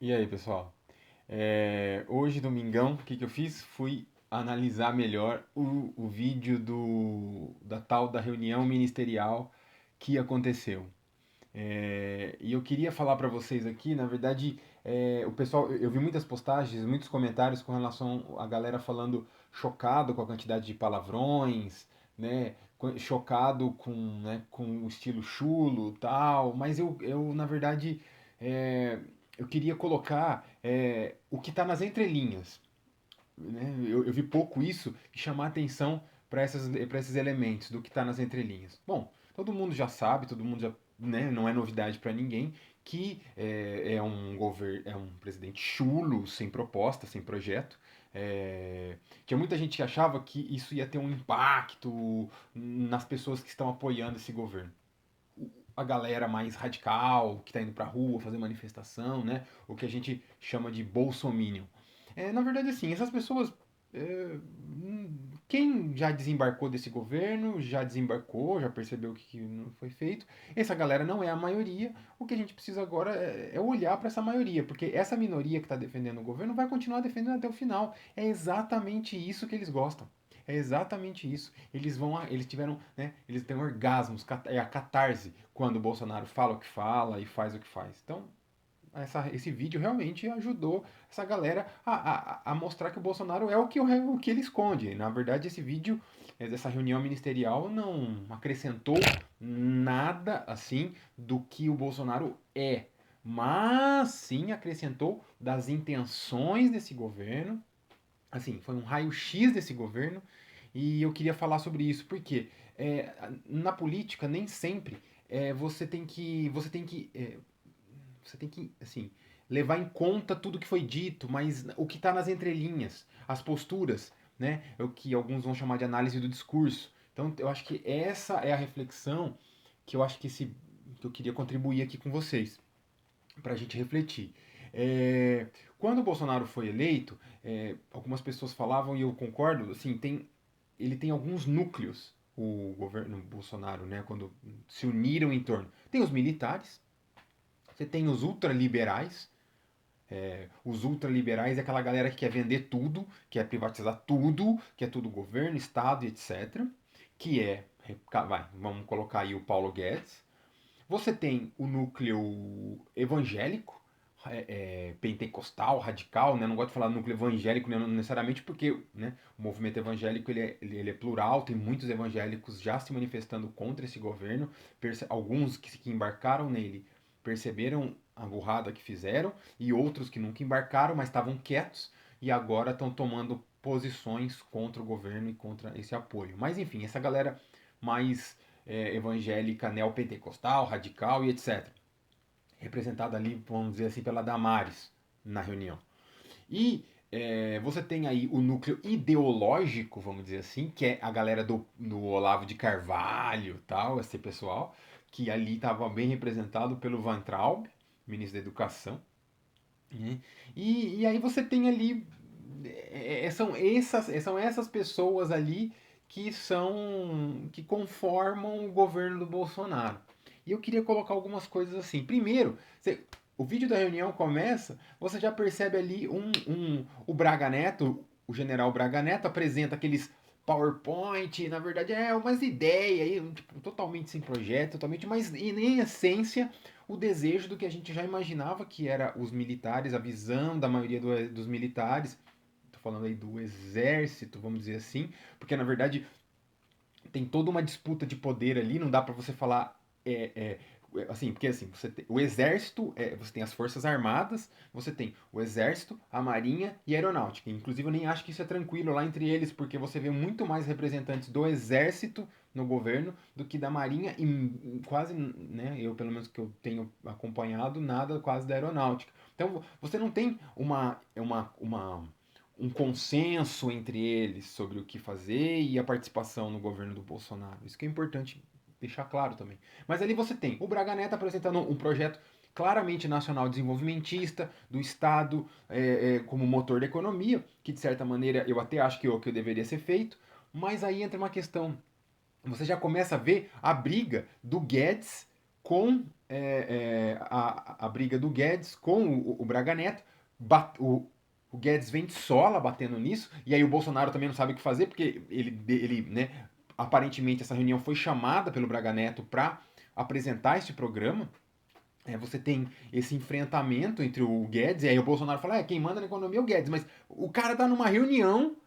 E aí, pessoal? Hoje, domingão, o que que eu fiz? Fui analisar melhor o vídeo da tal da reunião ministerial que aconteceu. E eu queria falar para vocês aqui, na verdade, o pessoal, eu vi muitas postagens, muitos comentários com relação a galera falando chocado com a quantidade de palavrões, né? Chocado com o estilo chulo, tal. Mas na verdade, é, eu queria colocar o que está nas entrelinhas, né? Eu vi pouco isso e chamar atenção para esses elementos do que está nas entrelinhas. Bom, todo mundo já sabe, todo mundo já, né, não é novidade para ninguém que é um presidente chulo, sem proposta, sem projeto. Tinha muita gente que achava que isso ia ter um impacto nas pessoas que estão apoiando esse governo. A galera mais radical, que está indo para a rua fazer manifestação, né? O que a gente chama de bolsominion. Na verdade, assim, essas pessoas. Quem já desembarcou desse governo, já desembarcou, já percebeu que não foi feito. Essa galera não é a maioria. O que a gente precisa agora é olhar para essa maioria, porque essa minoria que está defendendo o governo vai continuar defendendo até o final. É exatamente isso que eles gostam. É exatamente isso. Eles tiveram, né? Eles têm orgasmos, é a catarse quando o Bolsonaro fala o que fala e faz o que faz. Então, esse vídeo realmente ajudou essa galera a mostrar que o Bolsonaro é o que ele esconde. Na verdade, esse vídeo dessa reunião ministerial não acrescentou nada assim do que o Bolsonaro é, mas sim acrescentou das intenções desse governo. Assim, foi um raio-x desse governo e eu queria falar sobre isso porque na política nem sempre você tem que, assim, levar em conta tudo que foi dito, mas o que está nas entrelinhas, as posturas, né? É o que alguns vão chamar de análise do discurso. Então, eu acho que essa é a reflexão que eu acho que eu queria contribuir aqui com vocês, para a gente refletir. Quando o Bolsonaro foi eleito, algumas pessoas falavam, e eu concordo, assim, ele tem alguns núcleos, o governo Bolsonaro, né, quando se uniram em torno. Tem os militares, você tem os ultraliberais é aquela galera que quer vender tudo, quer privatizar tudo, quer tudo governo, Estado e etc. Que vamos colocar aí o Paulo Guedes. Você tem o núcleo evangélico, pentecostal, radical, né? Não gosto de falar núcleo evangélico né? Não necessariamente porque né, o movimento evangélico ele é plural, tem muitos evangélicos já se manifestando contra esse governo, alguns que embarcaram nele perceberam a burrada que fizeram e outros que nunca embarcaram, mas estavam quietos e agora estão tomando posições contra o governo e contra esse apoio. Mas enfim, essa galera mais evangélica neopentecostal, radical e etc. Representada ali, vamos dizer assim, pela Damares na reunião. E você tem aí o núcleo ideológico, vamos dizer assim, que é a galera do Olavo de Carvalho, tal, esse pessoal, que ali estava bem representado pelo Van Traub, ministro da Educação. Né? E aí você tem ali são essas pessoas ali que conformam o governo do Bolsonaro. E eu queria colocar algumas coisas assim. Primeiro, o vídeo da reunião começa, você já percebe ali o Braga Neto, o general Braga Neto apresenta aqueles PowerPoint, na verdade é umas ideias, tipo, totalmente sem projeto, totalmente, mas em essência o desejo do que a gente já imaginava que era os militares, a visão da maioria dos militares, tô falando aí do exército, vamos dizer assim, porque na verdade tem toda uma disputa de poder ali, não dá para você falar assim, porque assim, o exército, você tem as forças armadas, você tem o exército, a marinha e a aeronáutica. Inclusive eu nem acho que isso é tranquilo lá entre eles, porque você vê muito mais representantes do exército no governo do que da marinha e quase, né, eu pelo menos que eu tenho acompanhado, nada quase da aeronáutica. Então você não tem um consenso entre eles sobre o que fazer e a participação no governo do Bolsonaro. Isso que é importante deixar claro também. Mas ali você tem o Braga Neto apresentando um projeto claramente nacional desenvolvimentista, do Estado como motor da economia, que de certa maneira eu até acho que deveria ser feito, mas aí entra uma questão. Você já começa a ver a briga do Guedes com a briga do Guedes com o Braga Neto. O Guedes vem de sola batendo nisso, e aí o Bolsonaro também não sabe o que fazer, porque né, aparentemente essa reunião foi chamada pelo Braga Neto para apresentar este programa. Você tem esse enfrentamento entre o Guedes, e aí o Bolsonaro fala, quem manda na economia é o Guedes, mas o cara tá numa reunião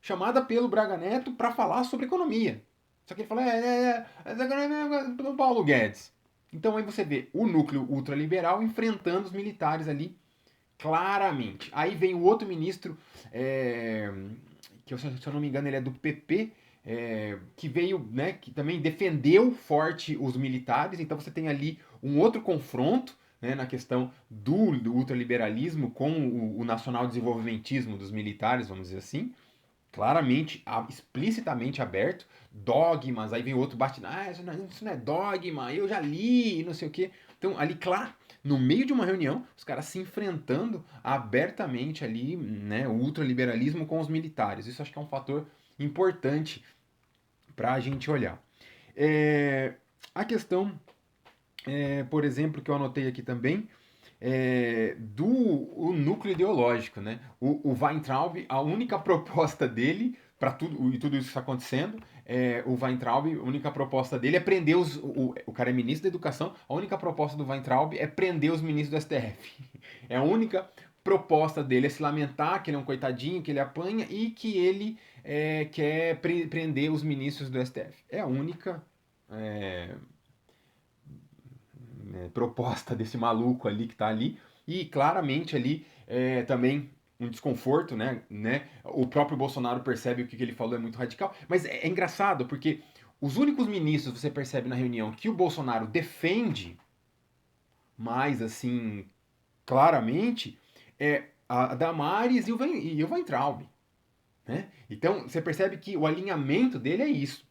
chamada pelo Braga Neto para falar sobre economia. Só que ele fala, do Paulo Guedes. Então aí você vê o núcleo ultraliberal enfrentando os militares ali claramente. Aí vem o outro ministro, que se eu não me engano ele é do PP, que veio, né, que também defendeu forte os militares. Então você tem ali um outro confronto, né, na questão do ultraliberalismo com o nacional-desenvolvimentismo dos militares, vamos dizer assim, claramente, explicitamente aberto, dogmas, aí vem outro bate, isso não é dogma, eu já li, não sei o quê. Então, ali, claro, no meio de uma reunião, os caras se enfrentando abertamente ali, né, o ultraliberalismo com os militares. Isso acho que é um fator importante para a gente olhar. A questão, por exemplo, que eu anotei aqui também, do o núcleo ideológico, né? O Weintraub, a única proposta dele para tudo e tudo isso que está acontecendo, o Weintraub, a única proposta dele é prender o cara é ministro da Educação, a única proposta do Weintraub é prender os ministros do STF. É a única proposta dele é se lamentar que ele é um coitadinho, que ele apanha e que ele quer prender os ministros do STF. É a única é, proposta desse maluco ali que tá ali. E claramente ali também um desconforto, né? O próprio Bolsonaro percebe o que ele falou é muito radical. Mas é engraçado porque os únicos ministros você percebe na reunião que o Bolsonaro defende mais assim claramente é a Damares e o Weintraub. Né? Então você percebe que o alinhamento dele é isso.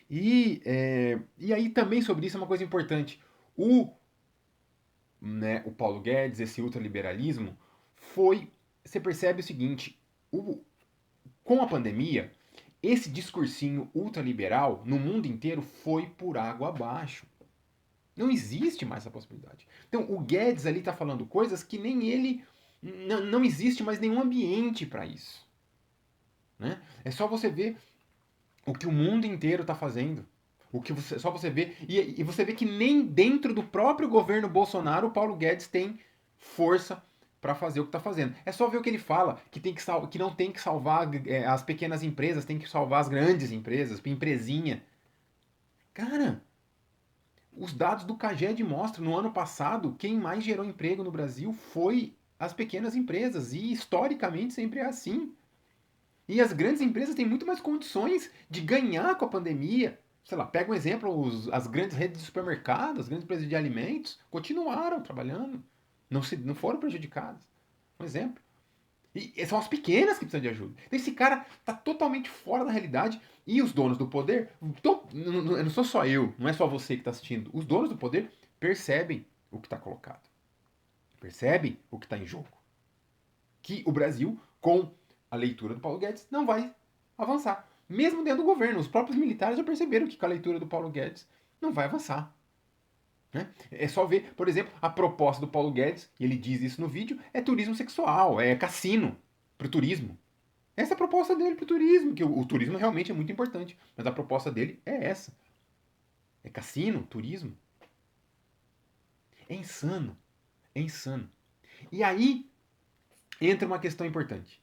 E aí também sobre isso é uma coisa importante. O Paulo Guedes, esse ultraliberalismo, foi. Você percebe o seguinte: o, com a pandemia, esse discursinho ultraliberal no mundo inteiro foi por água abaixo. Não existe mais essa possibilidade. Então, o Guedes ali está falando coisas que nem ele. Não existe mais nenhum ambiente para isso. Né? É só você ver o que o mundo inteiro está fazendo. Só você vê. E você vê que nem dentro do próprio governo Bolsonaro o Paulo Guedes tem força para fazer o que está fazendo. É só ver o que ele fala, que não tem que salvar as pequenas empresas, tem que salvar as grandes empresas, empresinha. Cara, os dados do CAGED mostram, no ano passado, quem mais gerou emprego no Brasil foi as pequenas empresas. E historicamente sempre é assim. E as grandes empresas têm muito mais condições de ganhar com a pandemia. Sei lá, pega um exemplo, as grandes redes de supermercados, as grandes empresas de alimentos, continuaram trabalhando. Não foram prejudicadas. Um exemplo. E são as pequenas que precisam de ajuda. Então esse cara está totalmente fora da realidade. E os donos do poder, não sou só eu, não é só você que está assistindo. Os donos do poder percebem o que está colocado. Percebem o que está em jogo. Que o Brasil, com a leitura do Paulo Guedes, não vai avançar. Mesmo dentro do governo, os próprios militares já perceberam que com a leitura do Paulo Guedes não vai avançar. Né? É só ver, por exemplo, a proposta do Paulo Guedes, e ele diz isso no vídeo, é turismo sexual, é cassino para o turismo. Essa é a proposta dele para o turismo, que o turismo realmente é muito importante, mas a proposta dele é essa. É cassino, turismo. É insano. É insano. E aí entra uma questão importante.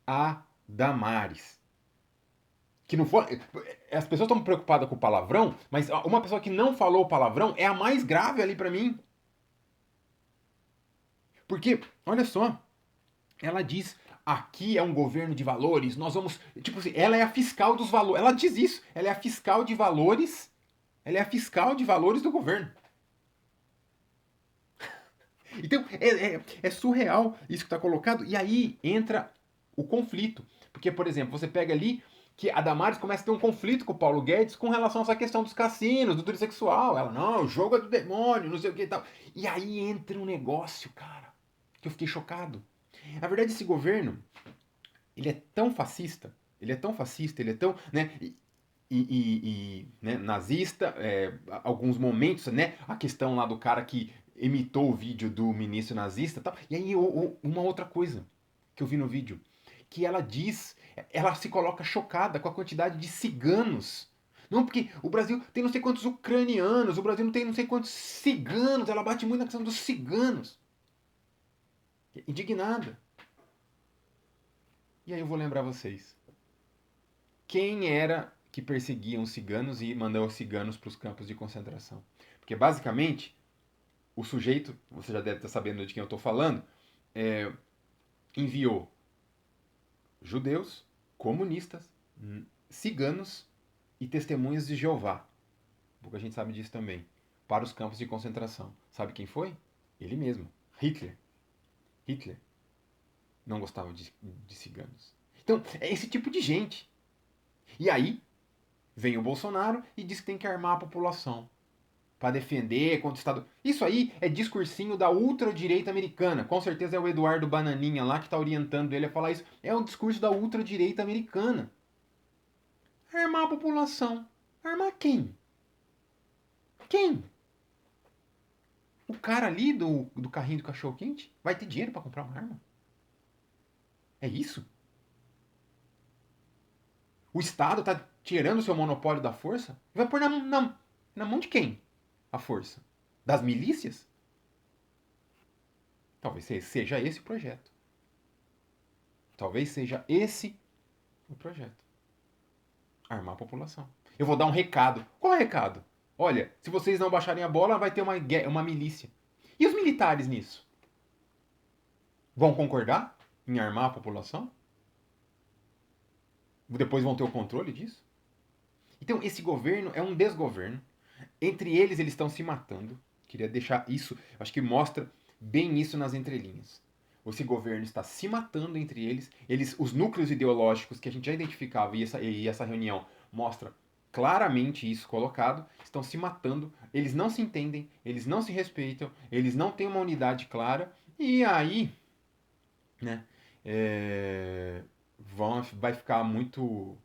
A Damares. Que não foi. As pessoas estão preocupadas com o palavrão, mas uma pessoa que não falou palavrão é a mais grave ali para mim. Porque, olha só, ela diz: aqui é um governo de valores, nós vamos. Tipo assim, ela é a fiscal dos valores. Ela diz isso, ela é a fiscal de valores. Ela é a fiscal de valores do governo. Então, é surreal isso que está colocado. E aí entra o conflito. Porque, por exemplo, você pega ali que a Damares começa a ter um conflito com o Paulo Guedes com relação a essa questão dos cassinos, do turismo sexual. Ela, não, o jogo é do demônio, não sei o que e tal. E aí entra um negócio, cara, que eu fiquei chocado. Na verdade, esse governo, ele é tão fascista, ele é tão fascista, ele é tão, né, né, nazista, alguns momentos, né, a questão lá do cara que imitou o vídeo do ministro nazista e tal. E aí uma outra coisa que eu vi no vídeo, que ela diz, ela se coloca chocada com a quantidade de ciganos. Não, porque o Brasil tem não sei quantos ucranianos, o Brasil não tem não sei quantos ciganos, ela bate muito na questão dos ciganos. Indignada. E aí eu vou lembrar vocês. Quem era que perseguia os ciganos e mandou os ciganos para os campos de concentração? Porque basicamente, o sujeito, você já deve estar sabendo de quem eu estou falando, enviou judeus, comunistas, ciganos e testemunhas de Jeová. Pouca gente sabe disso também. Para os campos de concentração. Sabe quem foi? Ele mesmo. Hitler. Hitler não gostava de ciganos. Então, é esse tipo de gente. E aí, vem o Bolsonaro e diz que tem que armar a população para defender contra o Estado. Isso aí é discursinho da ultradireita americana. Com certeza é o Eduardo Bananinha lá que está orientando ele a falar isso. É um discurso da ultradireita americana. Armar a população. Armar quem? Quem? O cara ali do carrinho do cachorro-quente vai ter dinheiro para comprar uma arma? É isso? O Estado está tirando o seu monopólio da força? Vai pôr na mão de quem? A força? Das milícias? Talvez seja esse o projeto. Talvez seja esse o projeto. Armar a população. Eu vou dar um recado. Qual é o recado? Olha, se vocês não baixarem a bola, vai ter uma milícia. E os militares nisso? Vão concordar em armar a população? Depois vão ter o controle disso? Então, esse governo é um desgoverno. Entre eles estão se matando. Queria deixar isso, acho que mostra bem isso nas entrelinhas. Esse governo está se matando entre eles, os núcleos ideológicos que a gente já identificava e essa reunião mostra claramente isso colocado, estão se matando, eles não se entendem, eles não se respeitam, eles não têm uma unidade clara, e aí, né, vai ficar muito.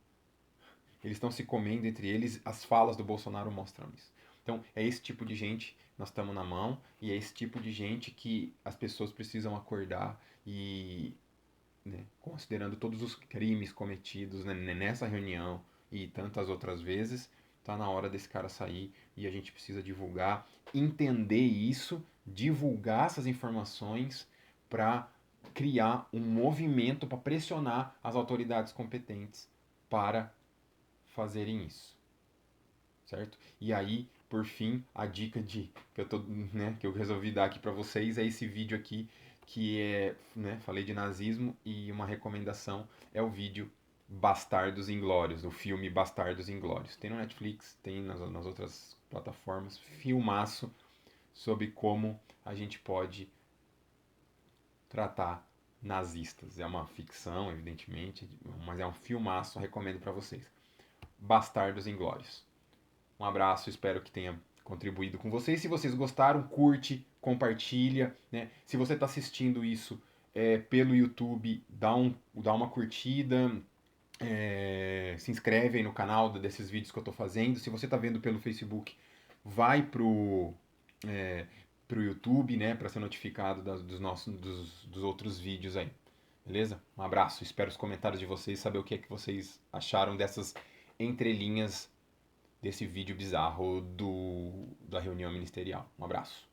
Eles estão se comendo entre eles, as falas do Bolsonaro mostram isso. Então, é esse tipo de gente nós estamos na mão e é esse tipo de gente que as pessoas precisam acordar e, né, considerando todos os crimes cometidos, né, nessa reunião e tantas outras vezes, tá na hora desse cara sair e a gente precisa divulgar, entender isso, divulgar essas informações para criar um movimento para pressionar as autoridades competentes para fazerem isso, certo? E aí, por fim, a dica que eu resolvi dar aqui para vocês é esse vídeo aqui que é, né, falei de nazismo e uma recomendação é o vídeo Bastardos Inglórios, o filme Bastardos Inglórios. Tem no Netflix, tem nas outras plataformas, filmaço sobre como a gente pode tratar nazistas. É uma ficção, evidentemente, mas é um filmaço, recomendo para vocês. Bastardos Inglórios. Um abraço, espero que tenha contribuído com vocês. Se vocês gostaram, curte, compartilha. Né? Se você está assistindo isso pelo YouTube, dá uma curtida. Se inscreve aí no canal desses vídeos que eu estou fazendo. Se você está vendo pelo Facebook, vai pro YouTube, né, para ser notificado dos outros vídeos aí. Beleza? Um abraço. Espero os comentários de vocês, saber o que é que vocês acharam dessas entrelinhas desse vídeo bizarro da reunião ministerial. Um abraço.